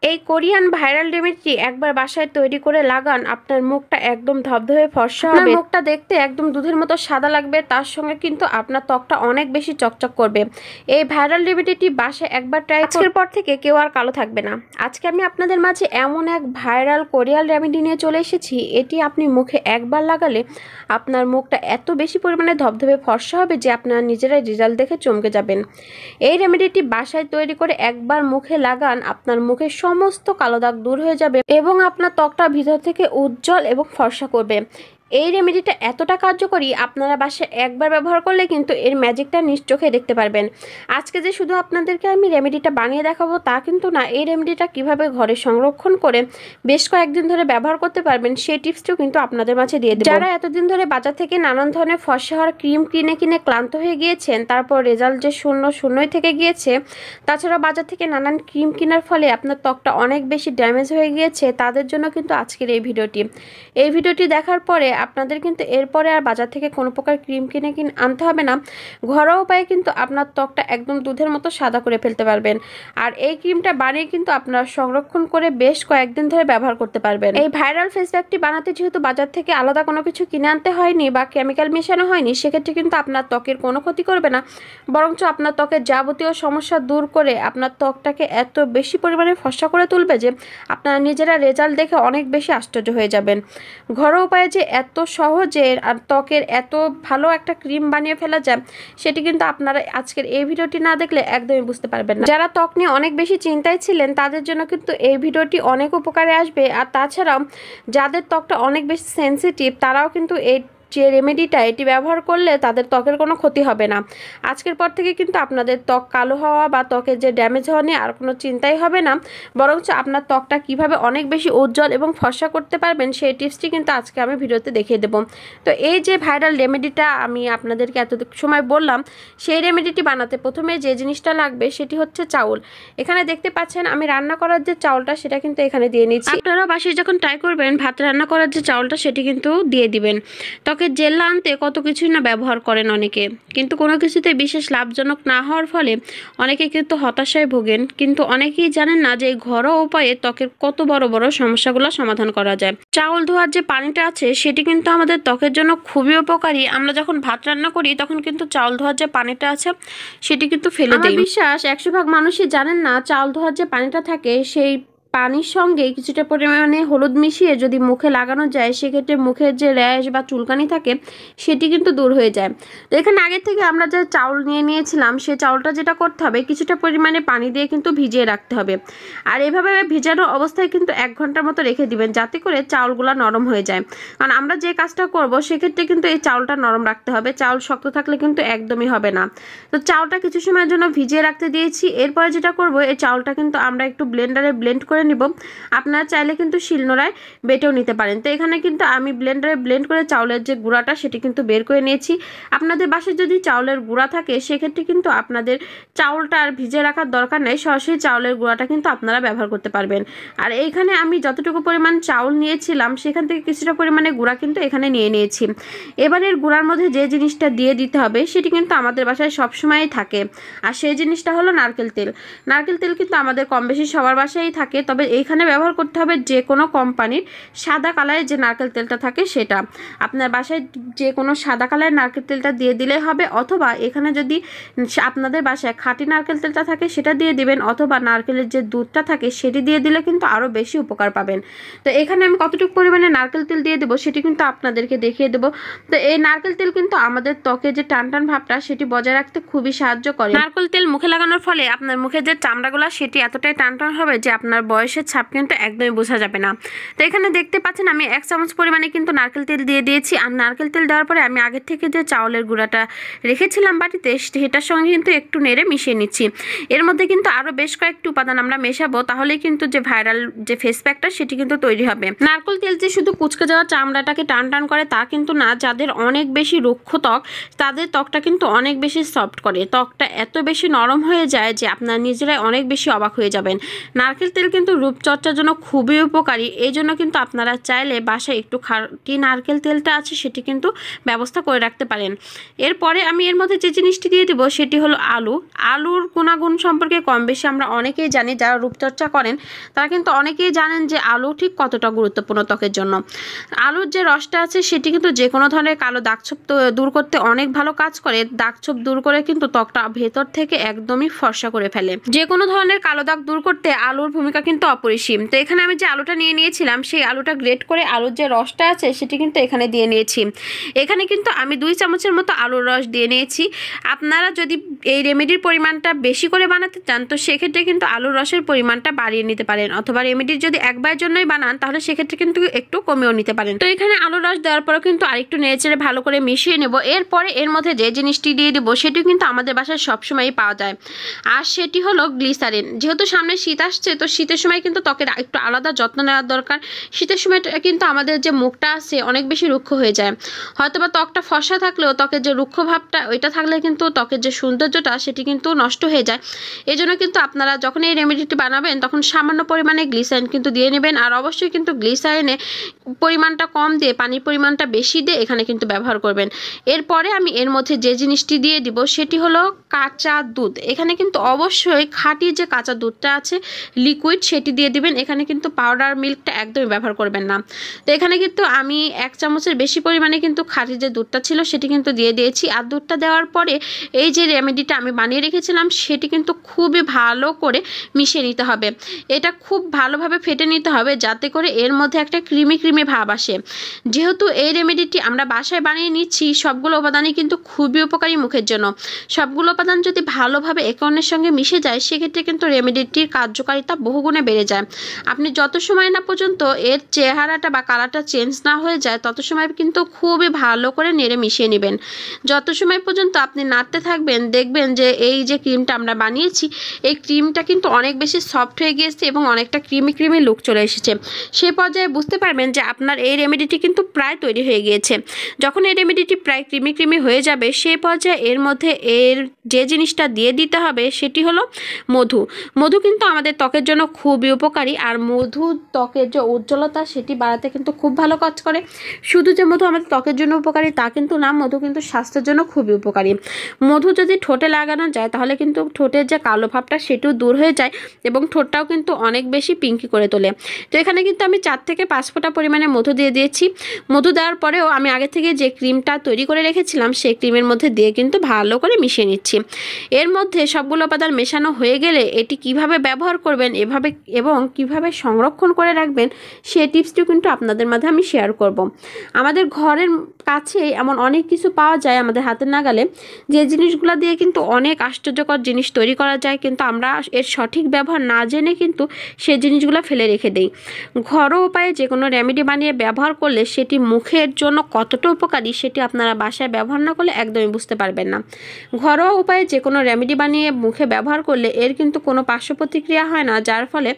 এই Korean viral রেমেডিটি একবার বাসায় তৈরি করে লাগান, আপনার মুখটা একদম ধবধবে ফর্সা হবে, মুখটা দেখতে একদম দুধের মতো সাদা লাগবে, তার সঙ্গে কিন্তু আপনার ত্বকটা অনেক বেশি চকচক করবে। এই ভাইরাল রেমেডিটি বাসায় একবার ট্রাই আজকের পর থেকে কেউ আর কালো থাকবে না। আজকে আমি আপনাদের মাঝে এমন এক ভাইরাল কোরিয়ান রেমেডি নিয়ে চলে এসেছি, এটি আপনি মুখে একবার লাগালে আপনার মুখটা এত বেশি পরিমাণে ধবধবে ফর্সা হবে যে আপনারা নিজেরাই রেজাল্ট দেখে চমকে যাবেন। এই রেমেডিটি বাসায় তৈরি করে একবার মুখে লাগান, আপনার মুখের সমস্ত কালো দাগ দূর হয়ে যাবে এবং আপনার ত্বকটা ভিতর থেকে উজ্জ্বল এবং ফর্সা করবে। এই রেমেডিটা এতটা কার্যকরী, আপনারা বাসায় একবার ব্যবহার করলে কিন্তু এর ম্যাজিকটা নিজ চোখে দেখতে পারবেন। আজকে যে শুধু আপনাদেরকে আমি রেমেডিটা বানিয়ে দেখাবো তা কিন্তু না, এই রেমেডিটা কিভাবে ঘরে সংরক্ষণ করে বেশ কয়েকদিন ধরে ব্যবহার করতে পারবেন সেই টিপসটিও কিন্তু আপনাদের মাঝে দিয়ে দেব। যারা এতদিন ধরে বাজার থেকে নানান ধরনের ফর্সা হওয়ার ক্রিম কিনে কিনে ক্লান্ত হয়ে গিয়েছেন, তারপর রেজাল্ট যে শূন্যই থেকে গিয়েছে, তাছাড়া বাজার থেকে নানান ক্রিম কেনার ফলে আপনার ত্বকটা অনেক বেশি ড্যামেজ হয়ে গিয়েছে, তাদের জন্য কিন্তু আজকের এই ভিডিওটি দেখার পরে আপনাদের কিন্তু এরপরে আর বাজার থেকে কোনো প্রকার ক্রিম কিনে আনতে হবে না। ঘরোয়া উপায়ে কিন্তু আপনার ত্বকটা একদম দুধের মতো সাদা করে ফেলতে পারবেন। আর এই ক্রিমটা বানিয়ে কিন্তু আপনারা সংরক্ষণ করে বেশ কয়েকদিন ধরে ব্যবহার করতে পারবেন। এই ভাইরাল ফেস প্যাকটি বানাতে যেহেতু বাজার থেকে আলাদা কোনো কিছু কিনে আনতে হয়নি বা কেমিক্যাল মেশানো হয়নি, সেক্ষেত্রে কিন্তু আপনার ত্বকের কোনো ক্ষতি করবে না, বরঞ্চ আপনার ত্বকের যাবতীয় সমস্যা দূর করে আপনার ত্বকটাকে এত বেশি পরিমাণে ফর্সা করে তুলবে যে আপনারা নিজেরা রেজাল্ট দেখে অনেক বেশি আশ্চর্য হয়ে যাবেন। ঘরোয়া উপায়ে যে এত সহজে আর ত্বকের এত ভালো একটা ক্রিম বানিয়ে ফেলা যায়, সেটি কিন্তু আপনারা আজকের এই ভিডিওটি না দেখলে একদমই বুঝতে পারবেন না। যারা ত্বক নিয়ে অনেক বেশি চিন্তায় ছিলেন তাদের জন্য কিন্তু এই ভিডিওটি অনেক উপকারে আসবে। আর তাছাড়াও যাদের ত্বকটা অনেক বেশি সেনসিটিভ, তারাও কিন্তু এই যে রেমেডিটা এটি ব্যবহার করলে তাদের ত্বকের কোনো ক্ষতি হবে না। আজকের পর থেকে কিন্তু আপনাদের ত্বক কালো হওয়া বা ত্বকের যে ড্যামেজ হওয়া নিয়ে আর কোনো চিন্তাই হবে না, বরঞ্চ আপনার ত্বকটা কিভাবে অনেক বেশি উজ্জ্বল এবং ফর্সা করতে পারবেন সেই টিপসটি কিন্তু আজকে আমি ভিডিওতে দেখিয়ে দেবো। তো এই যে ভাইরাল রেমেডিটা আমি আপনাদেরকে এত সময় বললাম, সেই রেমেডিটি বানাতে প্রথমে যে জিনিসটা লাগবে সেটি হচ্ছে চাউল। এখানে দেখতে পাচ্ছেন আমি রান্না করার যে চাউলটা সেটা কিন্তু এখানে দিয়ে নিচ্ছি। আপনারা বাসায় যখন ট্রাই করবেন ভাত রান্না করার যে চাউলটা সেটি কিন্তু দিয়ে দিবেন। জেল আনতে কত কিছুই না ব্যবহার করেন অনেকে, কিন্তু কোনো কিছুতে বিশেষ লাভজনক না হওয়ার ফলে অনেকে কিন্তু হতাশায় ভোগেন। কিন্তু অনেকেই জানেন না যে ঘরোয়া উপায়ে ত্বকের কত বড় বড় সমস্যাগুলো সমাধান করা যায়। চাউল ধোয়ার যে পানিটা আছে সেটি কিন্তু আমাদের ত্বকের জন্য খুবই উপকারী। আমরা যখন ভাত রান্না করি তখন কিন্তু চাউল ধোয়ার যে পানিটা আছে সেটি কিন্তু ফেলে দিই। আমার বিশ্বাস 100 ভাগ মানুষই জানেন না চাউল ধোয়ার যে পানিটা থাকে সেই পানির সঙ্গে কিছুটা পরিমাণে হলুদ মিশিয়ে যদি মুখে লাগানো যায়, সেক্ষেত্রে মুখের যে র্যাশ বা চুলকানি থাকে সেটি কিন্তু দূর হয়ে যায়। তো এখানে আগে থেকে আমরা যে চাউল নিয়েছিলাম সেই চাউলটা যেটা করতে হবে, কিছুটা পরিমাণে পানি দিয়ে কিন্তু ভিজিয়ে রাখতে হবে। আর এভাবে ভিজানো অবস্থায় কিন্তু 1 ঘন্টার মতো রেখে দিবেন, যাতে করে চাউলগুলো নরম হয়ে যায়। কারণ আমরা যে কাজটা করব সেক্ষেত্রে কিন্তু এই চাউলটা নরম রাখতে হবে, চাউল শক্ত থাকলে কিন্তু একদমই হবে না। তো চাউলটা কিছু সময়ের জন্য ভিজিয়ে রাখতে দিয়েছি। এরপরে যেটা করব, এই চাউলটা কিন্তু আমরা একটু ব্লেন্ডারে ব্লেন্ড করে নিব। আপনারা চাইলে কিন্তু শিলনোড়ায় বেটেও নিতে পারেন। তো এখানে কিন্তু আমি ব্লেন্ডারে ব্লেন্ড করে চাউলের যে গুঁড়াটা সেটি কিন্তু বের করে নিয়েছি। আপনাদের বাসায় যদি চাউলের গুঁড়া থাকে সেক্ষেত্রে কিন্তু আপনাদের চাউলটা আর ভিজে রাখার দরকার নেই, সরাসরি চাউলের গুঁড়াটা কিন্তু আপনারা ব্যবহার করতে পারবেন। আর এইখানে আমি যতটুকু পরিমাণ চাউল নিয়েছিলাম সেখান থেকে কিছুটা পরিমাণে গুঁড়া কিন্তু এখানে নিয়েছি। এবারের গুঁড়ার মধ্যে যে জিনিসটা দিয়ে দিতে হবে সেটি কিন্তু আমাদের বাসায় সবসময়ই থাকে, আর সেই জিনিসটা হলো নারকেল তেল। নারকেল তেল কিন্তু আমাদের কম বেশি সবার বাসায়ই থাকে, তবে এইখানে ব্যবহার করতে হবে যে কোনো কোম্পানির সাদা কালারের যে নারকেল তেলটা থাকে সেটা। আপনার বাসায় যে কোনো সাদা কালারের নারকেল তেলটা দিয়ে দিলেই হবে, অথবা এখানে যদি আপনাদের বাসায় খাঁটি নারকেল তেলটা থাকে সেটা দিয়ে দিবেন, অথবা নারকেলের যে দুধটা থাকে সেটি দিয়ে দিলে কিন্তু আরও বেশি উপকার পাবেন। তো এখানে আমি কতটুকু পরিমাণে নারকেল তেল দিয়ে দেবো সেটি কিন্তু আপনাদেরকে দেখিয়ে দেবো। তো এই নারকেল তেল কিন্তু আমাদের ত্বকে যে টান ভাবটা সেটি বজায় রাখতে খুবই সাহায্য করে। নারকেল তেল মুখে লাগানোর ফলে আপনার মুখের যে চামড়াগুলো সেটি এতটাই টান হবে যে আপনার বয়সের ছাপ কিন্তু একদমই বোঝা যাবে না। তো এখানে দেখতে পাচ্ছেন আমি 1 চামচ পরিমাণে কিন্তু নারকেল তেল দিয়ে দিয়েছি। আর নারকেল তেল দেওয়ার পরে আমি আগের থেকে যে চাউলের গুঁড়াটা রেখেছিলাম বাটিতে সেটার সঙ্গে কিন্তু একটু নেড়ে মিশিয়ে নিচ্ছি। এর মধ্যে কিন্তু আরও বেশ কয়েকটি উপাদান আমরা মেশাবো, তাহলেই কিন্তু যে ভাইরাল যে ফেস প্যাকটা সেটি কিন্তু তৈরি হবে। নারকেল তেল যে শুধু কুচকে যাওয়া চামড়াটাকে টান করে তা কিন্তু না, যাদের অনেক বেশি রুক্ষ ত্বক তাদের ত্বকটা কিন্তু অনেক বেশি সফট করে, ত্বকটা এত বেশি নরম হয়ে যায় যে আপনারা নিজেরাই অনেক বেশি অবাক হয়ে যাবেন। নারকেল তেল কিন্তু কিন্তু রূপচর্চার জন্য খুবই উপকারী। এই জন্য কিন্তু আপনারা চাইলে বাসায় একটু খাঁটি নারকেল তেলটা আছে সেটি কিন্তু ব্যবস্থা করে রাখতে পারেন। এরপরে আমি এর মধ্যে যে জিনিসটি দিয়ে দেবো সেটি হলো আলু। আলুর গুণাগুণ সম্পর্কে কম বেশি আমরা অনেকেই জানি, যারা রূপচর্চা করেন তারা কিন্তু অনেকেই জানেন যে আলু ঠিক কতটা গুরুত্বপূর্ণ ত্বকের জন্য। আলুর যে রসটা আছে সেটি কিন্তু যে কোনো ধরনের কালো দাগছোপ দূর করতে অনেক ভালো কাজ করে। দাগছোপ দূর করে কিন্তু ত্বকটা ভেতর থেকে একদমই ফর্সা করে ফেলে। যে কোনো ধরনের কালো দাগ দূর করতে আলুর ভূমিকা কিন্তু অপরিসীম। তো এখানে আমি যে আলুটা নিয়ে নিয়েছিলাম সেই আলুটা গ্রেট করে আলুর যে রসটা আছে সেটি কিন্তু এখানে দিয়ে নিয়েছি। এখানে কিন্তু আমি 2 চামচের মতো আলুর রস দিয়ে নিয়েছি। আপনারা যদি এই রেমেডির পরিমাণটা বেশি করে বানাতে চান তো সেক্ষেত্রে কিন্তু আলুর রসের পরিমাণটা বাড়িয়ে নিতে পারেন, অথবা রেমেডির যদি একবার জন্যই বানান তাহলে সেক্ষেত্রে কিন্তু একটু কমেও নিতে পারেন। তো এখানে আলুর রস দেওয়ার পরেও কিন্তু আরেকটু নেড়েচেড়ে ভালো করে মিশিয়ে নেব। এরপরে এর মধ্যে যে জিনিসটি দিয়ে দেবো সেটিও কিন্তু আমাদের বাসায় সবসময়ই পাওয়া যায়, আর সেটি হলো গ্লিসারিন। যেহেতু সামনে শীত আসছে তো শীতের সময় কিন্তু ত্বকের একটু আলাদা যত্ন নেওয়ার দরকার। শীতের সময় কিন্তু আমাদের যে মুখটা আছে অনেক বেশি রুক্ষ হয়ে যায়, হয়তোবা ত্বকটা ফর্সা থাকলেও ত্বকের যে রুক্ষ ভাবটা ওইটা থাকলে কিন্তু ত্বকের যে সৌন্দর্যটা সেটি কিন্তু নষ্ট হয়ে যায়। এই জন্য কিন্তু আপনারা যখন এই রেমেডিটি বানাবেন তখন সামান্য পরিমাণে গ্লিসারিন কিন্তু দিয়ে নেবেন, আর অবশ্যই কিন্তু গ্লিসারিনে পরিমাণটা কম দিয়ে পানির পরিমাণটা বেশি দিয়ে এখানে কিন্তু ব্যবহার করবেন। এরপরে আমি এর মধ্যে যে জিনিসটি দিয়ে দিব সেটি হলো কাঁচা দুধ। এখানে কিন্তু অবশ্যই খাঁটি যে কাঁচা দুধটা আছে লিকুইড সেটি দিয়ে দিবেন। এখানে কিন্তু পাউডার মিল্কটা একদমই ব্যবহার করবেন না। তো এখানে কিন্তু আমি 1 চামচের বেশি পরিমাণে কিন্তু খাঁটি যে দুধটা ছিল সেটি কিন্তু দিয়ে দিয়েছি। আর দুধটা দেওয়ার পরে এই যে রেমেডিটা আমি বানিয়ে রেখেছিলাম সেটি কিন্তু খুবই ভালো করে মিশিয়ে নিতে হবে। এটা খুব ভালোভাবে ফেটে নিতে হবে যাতে করে এর মধ্যে একটা ক্রিমি ক্রিমি ভাব আসে। যেহেতু এই রেমেডিটি আমরা বাসায় বানিয়ে নিচ্ছি সবগুলো উপাদানই কিন্তু খুবই উপকারী মুখের জন্য। সবগুলো উপাদান যদি ভালোভাবে একে অন্যের সঙ্গে মিশে যায় সেক্ষেত্রে কিন্তু রেমেডিটির কার্যকারিতা বহুগুণে বেড়ে যায়। আপনি যত সময় না পর্যন্ত এর চেহারাটা বা কালারটা চেঞ্জ না হয়ে যায় তত সময় কিন্তু খুবই ভালো করে নেড়ে মিশিয়ে নেবেন। যত সময় পর্যন্ত আপনি নাড়তে থাকবেন দেখবেন যে এই যে ক্রিমটা আমরা বানিয়েছি এই ক্রিমটা কিন্তু অনেক বেশি সফট হয়ে গিয়েছে এবং অনেকটা ক্রিমি ক্রিমি লুক চলে এসেছে। সে পর্যায়ে বুঝতে পারবেন যে আপনার এই রেমেডিটি কিন্তু প্রায় তৈরি হয়ে গিয়েছে। যখন এই রেমেডিটি প্রায় ক্রিমি ক্রিমি হয়ে যাবে সেই পর্যায়ে এর মধ্যে এর যে জিনিসটা দিয়ে দিতে হবে সেটি হলো মধু। মধু কিন্তু আমাদের ত্বকের জন্য খুবই উপকারী, আর মধু ত্বকের যে উজ্জ্বলতা সেটি বাড়াতে কিন্তু খুব ভালো কাজ করে। শুধু যে মধু আমাদের ত্বকের জন্য উপকারী তা কিন্তু না, মধু কিন্তু স্বাস্থ্যের জন্য খুবই উপকারী। মধু যদি ঠোঁটে লাগানো যায় তাহলে কিন্তু ঠোঁটের যে কালো ভাবটা সেটিও দূর হয়ে যায় এবং ঠোঁটটাও কিন্তু অনেক বেশি পিঙ্কি করে তোলে। তো এখানে কিন্তু আমি 4 থেকে 5 ফোঁটা পরিমাণে মধু দিয়ে দিয়েছি। মধু দেওয়ার পরেও আমি আগে থেকে যে ক্রিমটা তৈরি করে রেখেছিলাম সেই ক্রিমের মধ্যে দিয়ে কিন্তু ভালো করে মিশিয়ে নিচ্ছি। এর মধ্যে সবগুলো উপাদান মেশানো হয়ে গেলে এটি কিভাবে ব্যবহার করবেন এবং কিভাবে সংরক্ষণ করে রাখবেন সেই টিপসটিও কিন্তু আপনাদের মাঝে আমি শেয়ার করব। আমাদের ঘরের কাছে এমন অনেক কিছু পাওয়া যায় আমাদের হাতের নাগালে, যে জিনিসগুলো দিয়ে কিন্তু অনেক আশ্চর্যকর জিনিস তৈরি করা যায়, কিন্তু আমরা এর সঠিক ব্যবহার না জেনে কিন্তু সেই জিনিসগুলো ফেলে রেখে দিই। ঘরোয়া উপায়ে যে কোনো রেমেডি বানিয়ে ব্যবহার করলে সেটি মুখের জন্য কতটা উপকারী সেটি আপনারা বাসায় ব্যবহার না করলে একদমই বুঝতে পারবেন না। ঘরোয়া উপায়ে যে কোনো রেমেডি বানিয়ে মুখে ব্যবহার করলে এর কিন্তু কোনো পার্শ্ব প্রতিক্রিয়া হয় না, যার ফলে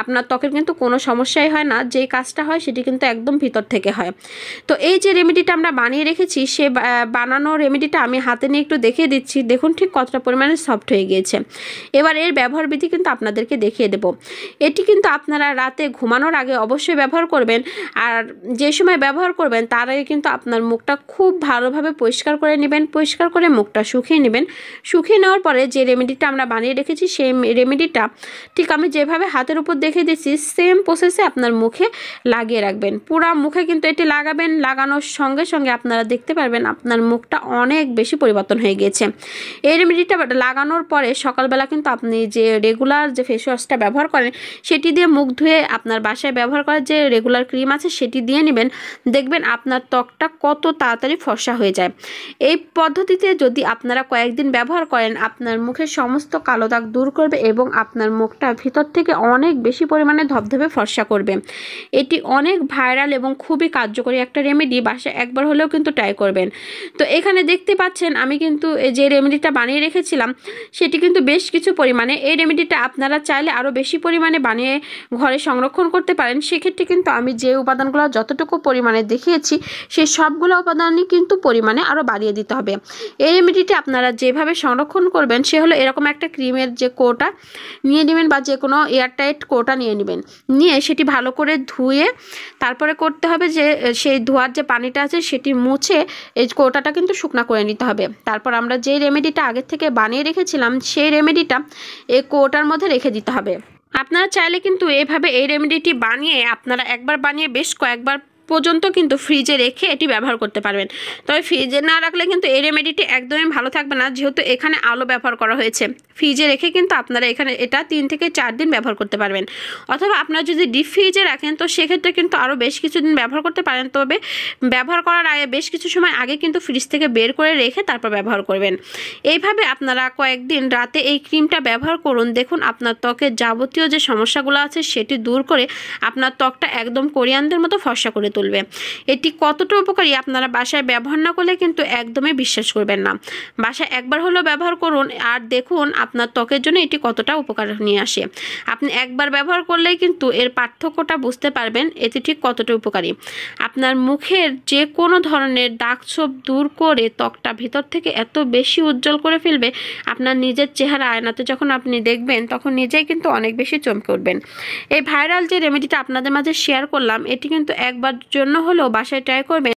আপনার ত্বকের কিন্তু কোনো সমস্যাই হয় না। যেই কাজটা হয় সেটি কিন্তু একদম ভিতর থেকে হয়। তো এই যে রেমেডিটা আমরা বানিয়ে রেখেছি সে বানানো রেমেডিটা আমি হাতে নিয়ে একটু দেখিয়ে দিচ্ছি। দেখুন ঠিক কতটা পরিমাণে সফট হয়ে গিয়েছে। এবার এর ব্যবহার বিধি কিন্তু আপনাদেরকে দেখিয়ে দেব। এটি কিন্তু আপনারা রাতে ঘুমানোর আগে অবশ্যই ব্যবহার করবেন, আর যে সময় ব্যবহার করবেন তার আগে কিন্তু আপনার মুখটা খুব ভালোভাবে পরিষ্কার করে নেবেন। পরিষ্কার করে মুখটা শুকিয়ে নেবেন। শুকিয়ে নেওয়ার পরে যে রেমেডিটা আমরা বানিয়ে রেখেছি সেই রেমেডিটা ঠিক আমি যেভাবে হাতের উপর দেখে দিচ্ছি সেম প্রসেসে আপনার মুখে লাগিয়ে রাখবেন। পুরা মুখে কিন্তু এটি লাগাবেন। লাগানোর সঙ্গে সঙ্গে আপনারা দেখতে পারবেন আপনার মুখটা অনেক বেশি পরিবর্তন হয়ে গিয়েছে। এই রেমেডিটা লাগানোর পরে সকালবেলা কিন্তু আপনি যে রেগুলার যে ফেস ওয়াশটা ব্যবহার করেন সেটি দিয়ে মুখ ধুয়ে আপনার বাসায় ব্যবহার করার যে রেগুলার ক্রিম আছে সেটি দিয়ে নেবেন। দেখবেন আপনার ত্বকটা কত তাড়াতাড়ি ফর্সা হয়ে যায়। এই পদ্ধতিতে যদি আপনারা কয়েকদিন ব্যবহার করেন আপনার মুখের সমস্ত কালো দাগ দূর করবে এবং আপনার মুখটা ভিতর থেকে অনেক বেশি পরিমাণে ধবধবে ফর্সা করবে। এটি অনেক ভাইরাল এবং খুবই কার্যকরী একটা রেমেডি। বাসায় একবার হলেও কিন্তু ট্রাই করবেন। তো এখানে দেখতে পাচ্ছেন আমি কিন্তু যে রেমেডিটা বানিয়ে রেখেছিলাম সেটি কিন্তু বেশ কিছু পরিমাণে। এই রেমেডিটা আপনারা চাইলে আরও বেশি পরিমাণে বানিয়ে ঘরে সংরক্ষণ করতে পারেন। সেক্ষেত্রে কিন্তু আমি যে উপাদানগুলো যতটুকু পরিমাণে দেখিয়েছি সেই সবগুলো উপাদানই কিন্তু পরিমাণে আরও বাড়িয়ে দিতে হবে। এই রেমেডিটি আপনারা যেভাবে সংরক্ষণ করবেন সে হলো এরকম একটা ক্রিমের যে কোটা নিয়ে নেবেন বা যে কোনো এয়ারটাইট একটা কোটা নিয়ে নেবেন, নিয়ে সেটি ভালো করে ধুয়ে তারপরে করতে হবে যে সেই ধোয়ার যে পানিটা আছে সেটি মুছে এই কোটাটা কিন্তু শুকনা করে নিতে হবে। তারপর আমরা যে রেমেডিটা আগের থেকে বানিয়ে রেখেছিলাম সেই রেমেডিটা এই কোটার মধ্যে রেখে দিতে হবে। আপনারা চাইলে কিন্তু এভাবে এই রেমেডিটি বানিয়ে আপনারা একবার বানিয়ে বেশ কয়েকবার পর্যন্ত কিন্তু ফ্রিজে রেখে এটি ব্যবহার করতে পারবেন। তবে ফ্রিজে না রাখলে কিন্তু এই রেমেডিটি একদমই ভালো থাকবে না, যেহেতু এখানে আলো ব্যবহার করা হয়েছে। ফ্রিজে রেখে কিন্তু আপনারা এখানে এটা 3 থেকে 4 দিন ব্যবহার করতে পারবেন। অথবা আপনারা যদি ডিপ ফ্রিজে রাখেন তো সেক্ষেত্রে কিন্তু আরও বেশ কিছুদিন ব্যবহার করতে পারেন। তবে ব্যবহার করার আগে বেশ কিছু সময় আগে কিন্তু ফ্রিজ থেকে বের করে রেখে তারপর ব্যবহার করবেন। এইভাবে আপনারা কয়েকদিন রাতে এই ক্রিমটা ব্যবহার করুন, দেখুন আপনার ত্বকের যাবতীয় যে সমস্যাগুলো আছে সেটি দূর করে আপনার ত্বকটা একদম কোরিয়ানদের মতো ফর্সা করে তুলবে। এটি কতটা উপকারী আপনারা বাসায় ব্যবহার না করলে কিন্তু একদমই বিশ্বাস করবেন না। বাসায় একবার হলেও ব্যবহার করুন আর দেখুন আপনার ত্বকের জন্য এটি কতটা উপকার নিয়ে আসে। আপনি একবার ব্যবহার করলেই কিন্তু এর পার্থক্যটা বুঝতে পারবেন এটি ঠিক কতটা উপকারী। আপনার মুখের যে কোনো ধরনের দাগ ছোপ দূর করে ত্বকটা ভিতর থেকে এত বেশি উজ্জ্বল করে ফেলবে, আপনার নিজের চেহারা আয়নাতে যখন আপনি দেখবেন তখন নিজেই কিন্তু অনেক বেশি চমকে উঠবেন। এই ভাইরাল যে রেমেডিটা আপনাদের মাঝে শেয়ার করলাম এটি কিন্তু একবার জন্য হলেও বাসায় ট্রাই করবেন।